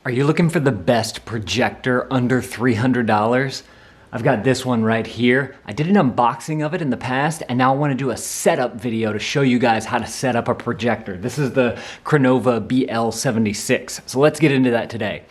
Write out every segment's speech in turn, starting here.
Are you looking for the best projector under $300? I've got this one right here. I did an unboxing of it in the past, and now I want to do a setup video to show you guys how to set up a projector. This is the Crenova BL-76. So let's get into that today.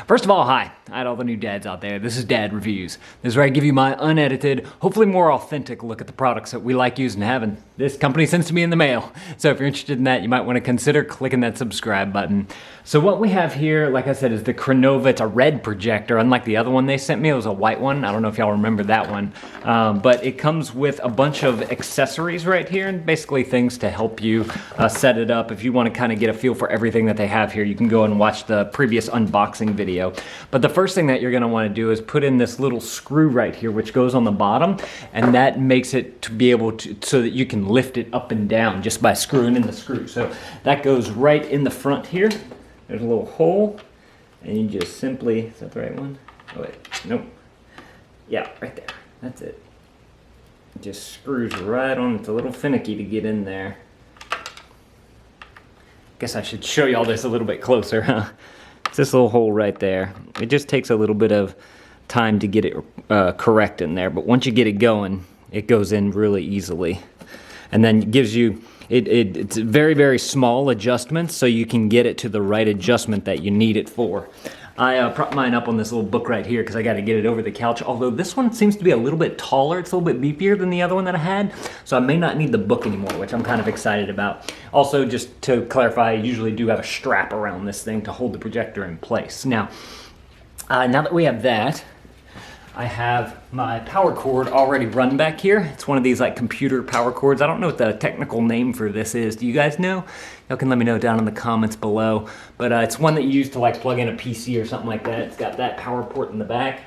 First of all, hi all the new dads out there. This is Dad Reviews. This is where I give you my unedited, hopefully more authentic look at the products that we like using and having. This company sends to me in the mail. So if you're interested in that, you might want to consider clicking that subscribe button. So what we have here, like I said, is the Crenova. It's a red projector, unlike the other one they sent me. It was a white one. I don't know if y'all remember that one. But it comes with a bunch of accessories right here and basically things to help you set it up. If you want to kind of get a feel for everything that they have here, you can go and watch the previous unboxing video. But the first thing that you're going to want to do is put in this little screw right here, which goes on the bottom, and that makes it to be able to, so that you can lift it up and down just by screwing in the screw. So that goes right in the front here. There's a little hole, and you just simply, is that the right one? Oh wait, nope. Yeah, right there, that's it. It just screws right on. It's a little finicky to get in there. Guess I should show y'all this a little bit closer, huh? It's this little hole right there. It just takes a little bit of time to get it correct in there, but once you get it going, it goes in really easily. And then it gives you, it's very, very small adjustments, so you can get it to the right adjustment that you need it for. I propped mine up on this little book right here because I got to get it over the couch, although this one seems to be a little bit taller. It's a little bit beefier than the other one that I had, so I may not need the book anymore, which I'm kind of excited about. Also, just to clarify, I usually do have a strap around this thing to hold the projector in place. Now that we have that, I have my power cord already run back here. It's one of these like computer power cords. I don't know what the technical name for this is. Do you guys know? Y'all can let me know down in the comments below. But it's one that you use to like plug in a PC or something like that. It's got that power port in the back.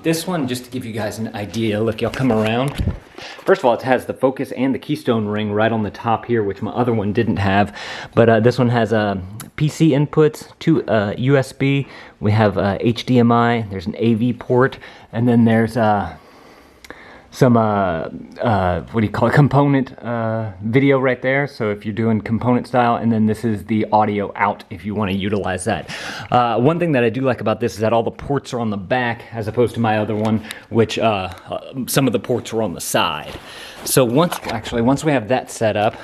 This one, just to give you guys an idea, look, y'all come around. First of all, it has the focus and the Keystone ring right on the top here, which my other one didn't have. But this one has PC inputs, two USB. We have HDMI. There's an AV port, and then there's some what do you call it? Component video right there. So if you're doing component style, and then this is the audio out if you want to utilize that. One thing that I do like about this is that all the ports are on the back as opposed to my other one, which some of the ports are on the side. So once we have that set up,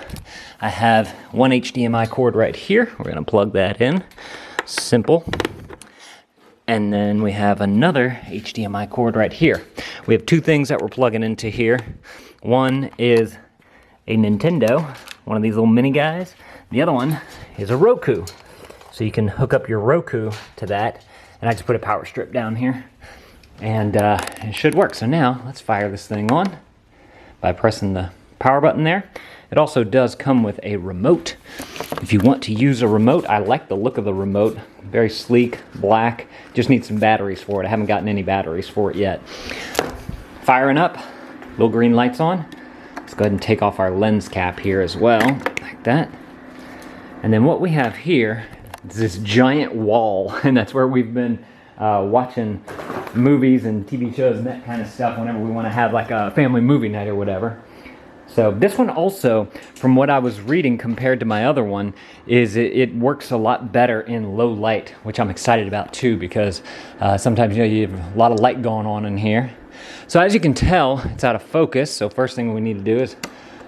I have one HDMI cord right here. We're going to plug that in. Simple. And then we have another HDMI cord right here. We have two things that we're plugging into here. One is a Nintendo, one of these little mini guys. The other one is a Roku. So you can hook up your Roku to that. And I just put a power strip down here. And it should work. So now let's fire this thing on by pressing the power button there. It also does come with a remote. If you want to use a remote, I like the look of the remote. Very sleek, black. Just need some batteries for it. I haven't gotten any batteries for it yet. Firing up, little green lights on. Let's go ahead and take off our lens cap here as well, like that. And then what we have here is this giant wall, and that's where we've been watching movies and TV shows and that kind of stuff whenever we want to have like a family movie night or whatever. So this one also, from what I was reading compared to my other one, is it works a lot better in low light, which I'm excited about too, because sometimes you have a lot of light going on in here. So as you can tell, it's out of focus. So first thing we need to do is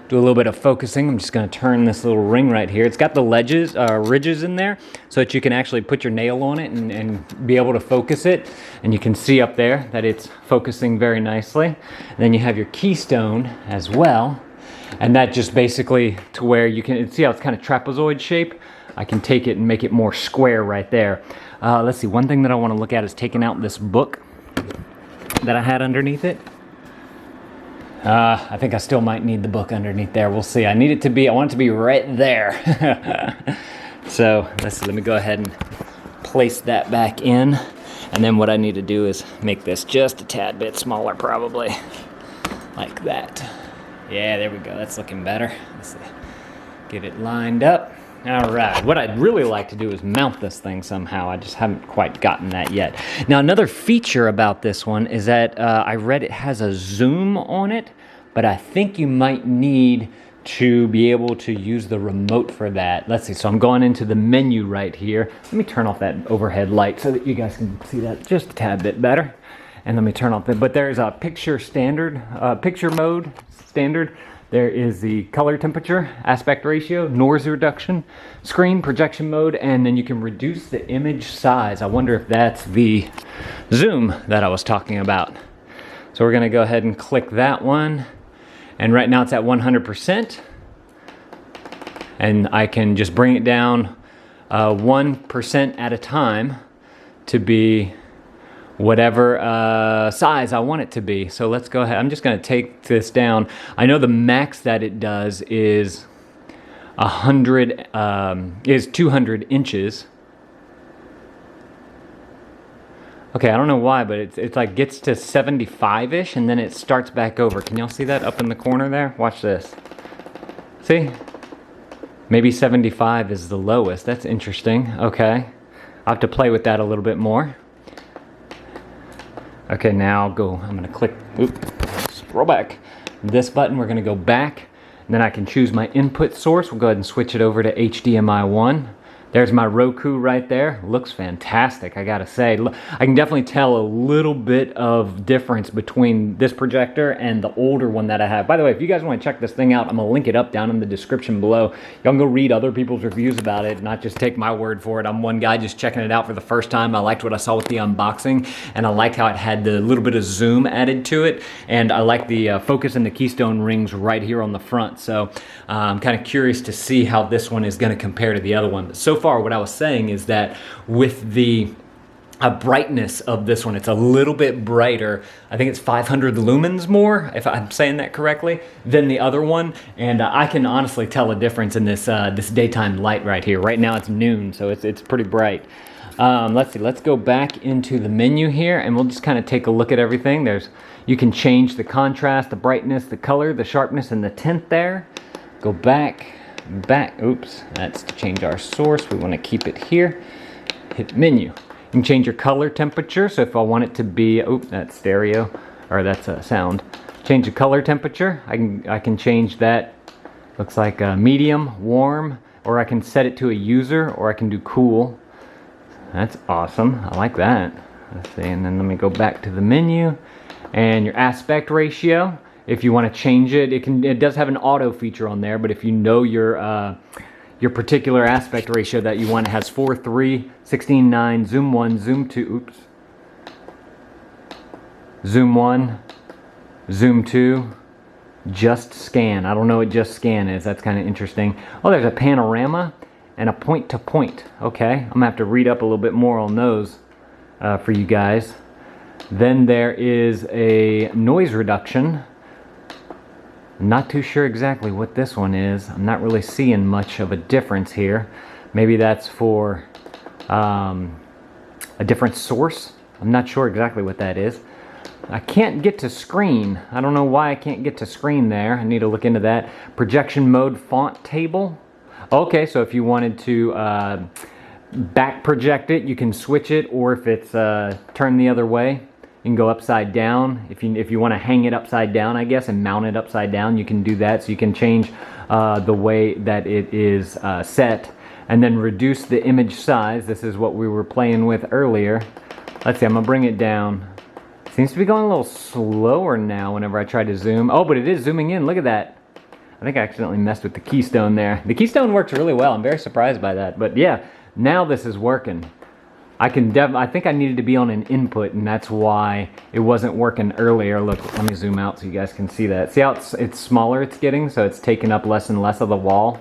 do a little bit of focusing. I'm just going to turn this little ring right here. It's got the ridges in there so that you can actually put your nail on it and be able to focus it. And you can see up there that it's focusing very nicely. And then you have your Keystone as well. And that just basically to where you can see how it's kind of trapezoid shape. I can take it and make it more square right there. Let's see, one thing that I want to look at is taking out this book that I had underneath it. I think I still might need the book underneath there. We'll see. I want it to be right there. So let me go ahead and place that back in. And then what I need to do is make this just a tad bit smaller, probably like that. Yeah, there we go. That's looking better. Let's see. Get it lined up. All right. What I'd really like to do is mount this thing somehow. I just haven't quite gotten that yet. Now, another feature about this one is that I read it has a zoom on it, but I think you might need to be able to use the remote for that. Let's see, so I'm going into the menu right here. Let me turn off that overhead light so that you guys can see that just a tad bit better. And let me turn off the, but there's a picture mode standard. There is the color temperature, aspect ratio, noise reduction, screen projection mode, and then you can reduce the image size. I wonder if that's the zoom that I was talking about. So we're gonna go ahead and click that one. And right now it's at 100%. And I can just bring it down 1% at a time to be whatever size I want it to be. So let's go ahead. I'm just going to take this down. I know the max that it does is 200 inches. Okay, I don't know why, but it's like gets to 75-ish and then it starts back over. Can y'all see that up in the corner there? Watch this. See? Maybe 75 is the lowest. That's interesting. Okay. I'll have to play with that a little bit more. Okay, now I'm gonna click, scroll back. This button, we're gonna go back, and then I can choose my input source. We'll go ahead and switch it over to HDMI 1. There's my Roku right there. Looks fantastic, I gotta say. I can definitely tell a little bit of difference between this projector and the older one that I have. By the way, if you guys wanna check this thing out, I'm gonna link it up down in the description below. Y'all can go read other people's reviews about it, not just take my word for it. I'm one guy just checking it out for the first time. I liked what I saw with the unboxing, and I liked how it had the little bit of zoom added to it, and I like the focus and the Keystone rings right here on the front. So I'm kind of curious to see how this one is gonna compare to the other one. But so far, what I was saying is that with the brightness of this one, it's a little bit brighter. I think it's 500 lumens more, if I'm saying that correctly, than the other one. And I can honestly tell a difference in this this daytime light right here. Right now it's noon, so it's pretty bright. Let's see, let's go back into the menu here and we'll just kind of take a look at everything. You can change the contrast, the brightness, the color, the sharpness, and the tint there. Go back, oops, that's to change our source. We want to keep it here. Hit menu. You can change your color temperature. So if I want it to be, that's stereo, or that's sound. Change the color temperature. I can change that. Looks like medium, warm, or I can set it to a user, or I can do cool. That's awesome. I like that. Let's see, and then let me go back to the menu and your aspect ratio. If you want to change it, it does have an auto feature on there, but if you know your particular aspect ratio that you want, it has 4:3, 16:9, zoom 1, zoom 2, zoom 1, zoom 2, just scan. I don't know what just scan is. That's kind of interesting. Oh, there's a panorama and a point to point. Okay, I'm gonna have to read up a little bit more on those for you guys. Then there is a noise reduction. I'm not too sure exactly what this one is. I'm not really seeing much of a difference here. Maybe that's for a different source. I'm not sure exactly what that is. I can't get to screen. I don't know why I can't get to screen there. I need to look into that. Projection mode font table. Okay, so if you wanted to back project it, you can switch it, or if it's turned the other way, you can go upside down. If you want to hang it upside down, I guess, and mount it upside down, you can do that. So you can change the way that it is set, and then reduce the image size. This is what we were playing with earlier. Let's see, I'm gonna bring it down. Seems to be going a little slower now whenever I try to zoom. Oh, but it is zooming in, look at that. I think I accidentally messed with the Keystone there. The Keystone works really well, I'm very surprised by that. But yeah, now this is working. I think I needed to be on an input, and that's why it wasn't working earlier. Look, let me zoom out so you guys can see that. See how it's smaller it's getting, so it's taking up less and less of the wall.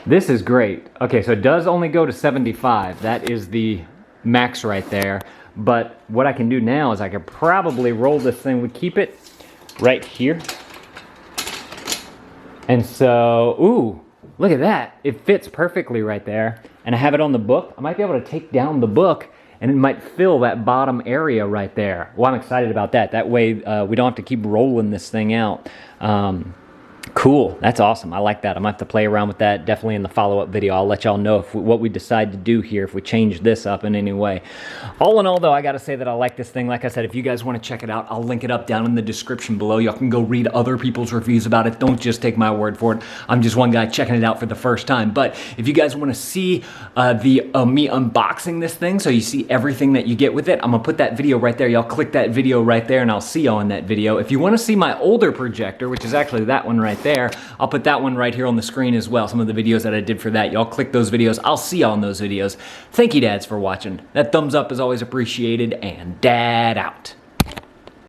This is great. Okay, so it does only go to 75. That is the max right there. But what I can do now is I could probably roll this thing. We keep it right here. And so, ooh, look at that. It fits perfectly right there. And I have it on the book. I might be able to take down the book and it might fill that bottom area right there. Well, I'm excited about that. That way we don't have to keep rolling this thing out. Cool, that's awesome. I like that. I'm gonna have to play around with that definitely in the follow-up video. I'll let y'all know what we decide to do here, if we change this up in any way. All in all though, I gotta say that I like this thing. Like I said, if you guys wanna check it out, I'll link it up down in the description below. Y'all can go read other people's reviews about it. Don't just take my word for it. I'm just one guy checking it out for the first time. But if you guys wanna see me unboxing this thing, so you see everything that you get with it, I'm gonna put that video right there. Y'all click that video right there and I'll see y'all in that video. If you wanna see my older projector, which is actually that one right there, I'll put that one right here on the screen as well. Some of the videos that I did for that. Y'all click those videos. I'll see y'all in those videos. Thank you, dads, for watching. That thumbs up is always appreciated, and dad out.